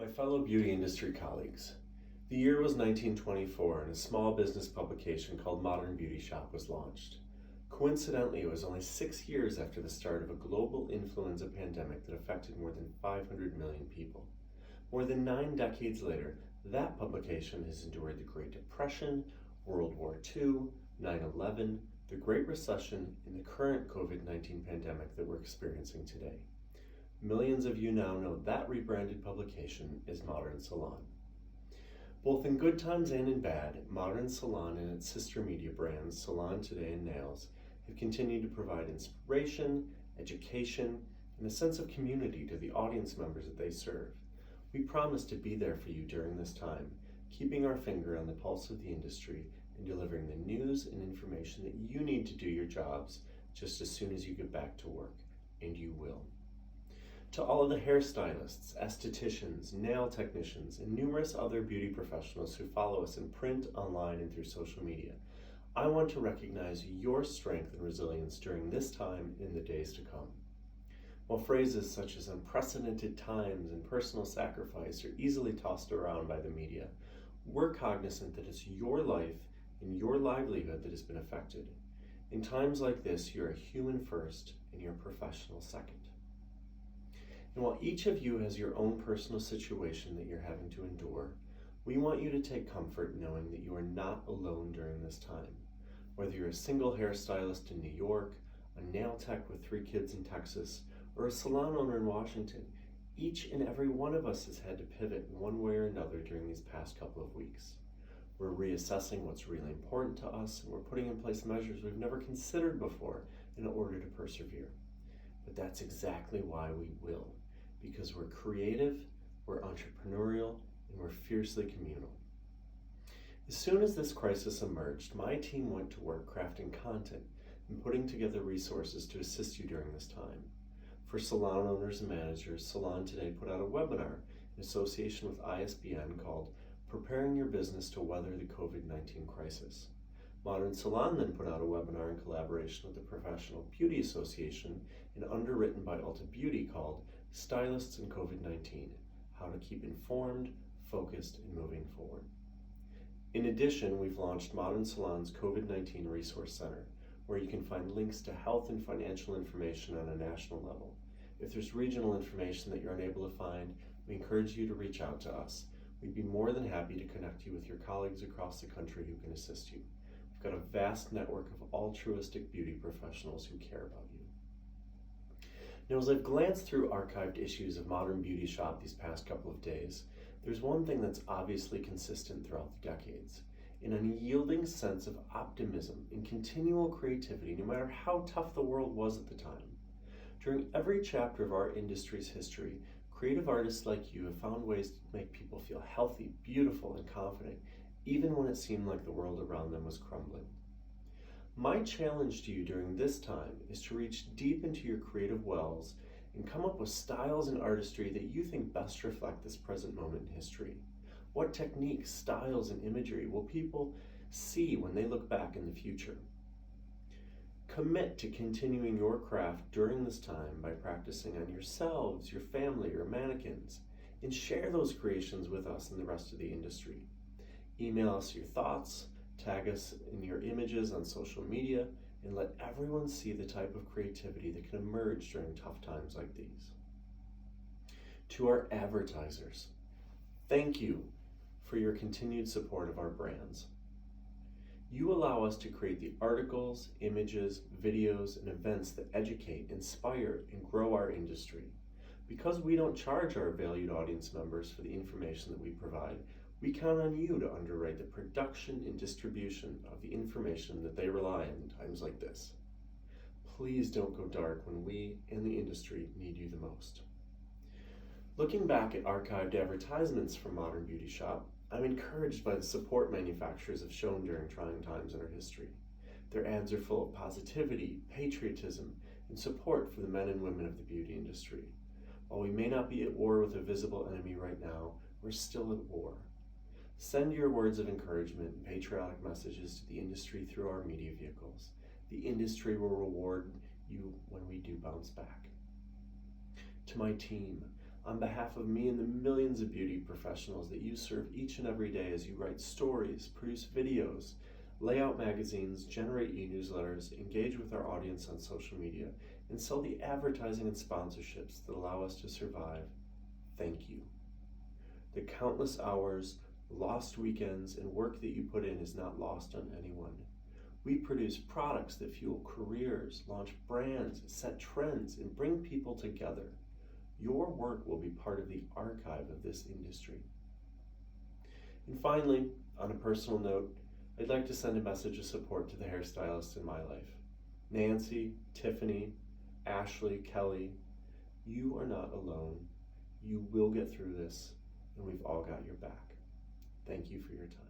fellow beauty industry colleagues, the year was 1924 and a small business publication called Modern Beauty Shop was launched. Coincidentally, it was only 6 years after the start of a global influenza pandemic that affected more than 500 million people. More than 9 decades later, that publication has endured the Great Depression, World War II, 9/11, the Great Recession, and the current COVID-19 pandemic that we're experiencing today. Millions of you now know that rebranded publication is Modern Salon. Both in good times and in bad, Modern Salon and its sister media brands, Salon Today and Nails, have continued to provide inspiration, education, and a sense of community to the audience members that they serve. We promise to be there for you during this time, keeping our finger on the pulse of the industry and delivering the news and information that you need to do your jobs just as soon as you get back to work, and you will. To all of the hairstylists, estheticians, nail technicians, and numerous other beauty professionals who follow us in print, online, and through social media, I want to recognize your strength and resilience during this time and the days to come. While phrases such as unprecedented times and personal sacrifice are easily tossed around by the media, we're cognizant that it's your life and your livelihood that has been affected. In times like this, you're a human first and you're a professional second. And while each of you has your own personal situation that you're having to endure, we want you to take comfort knowing that you are not alone during this time. Whether you're a single hairstylist in New York, a nail tech with 3 kids in Texas, or a salon owner in Washington, each and every one of us has had to pivot in one way or another during these past couple of weeks. We're reassessing what's really important to us, and we're putting in place measures we've never considered before in order to persevere. But that's exactly why we will. Because we're creative, we're entrepreneurial, and we're fiercely communal. As soon as this crisis emerged, my team went to work crafting content and putting together resources to assist you during this time. For salon owners and managers, Salon Today put out a webinar in association with ISBN called Preparing Your Business to Weather the COVID-19 Crisis. Modern Salon then put out a webinar in collaboration with the Professional Beauty Association and underwritten by Ulta Beauty called Stylists and COVID-19, How to Keep Informed, Focused, and Moving Forward. In addition, we've launched Modern Salon's COVID-19 Resource Center, where you can find links to health and financial information on a national level. If there's regional information that you're unable to find, we encourage you to reach out to us. We'd be more than happy to connect you with your colleagues across the country who can assist you. We've got a vast network of altruistic beauty professionals who care about you. Now, as I've glanced through archived issues of Modern Beauty Shop these past couple of days, there's one thing that's obviously consistent throughout the decades: an unyielding sense of optimism and continual creativity, no matter how tough the world was at the time. During every chapter of our industry's history, creative artists like you have found ways to make people feel healthy, beautiful, and confident, even when it seemed like the world around them was crumbling. My challenge to you during this time is to reach deep into your creative wells and come up with styles and artistry that you think best reflect this present moment in history. What techniques, styles, and imagery will people see when they look back in the future? Commit to continuing your craft during this time by practicing on yourselves, your family, your mannequins, and share those creations with us and the rest of the industry. Email us your thoughts, tag us in your images on social media, and let everyone see the type of creativity that can emerge during tough times like these. To our advertisers, thank you for your continued support of our brands. You allow us to create the articles, images, videos, and events that educate, inspire, and grow our industry. Because we don't charge our valued audience members for the information that we provide, we count on you to underwrite the production and distribution of the information that they rely on in times like this. Please don't go dark when we and the industry need you the most. Looking back at archived advertisements from Modern Beauty Shop, I'm encouraged by the support manufacturers have shown during trying times in our history. Their ads are full of positivity, patriotism, and support for the men and women of the beauty industry. While we may not be at war with a visible enemy right now, we're still at war. Send your words of encouragement and patriotic messages to the industry through our media vehicles. The industry will reward you when we do bounce back. To my team, On behalf of me and the millions of beauty professionals that you serve each and every day as you write stories, produce videos, lay out magazines, generate e-newsletters, engage with our audience on social media, and sell the advertising and sponsorships that allow us to survive, thank you. The countless hours, lost weekends, and work that you put in is not lost on anyone. We produce products that fuel careers, launch brands, set trends, and bring people together. Your work will be part of the archive of this industry. And finally, on a personal note, I'd like to send a message of support to the hairstylists in my life. Nancy, Tiffany, Ashley, Kelly, you are not alone. You will get through this, and we've all got your back. Thank you for your time.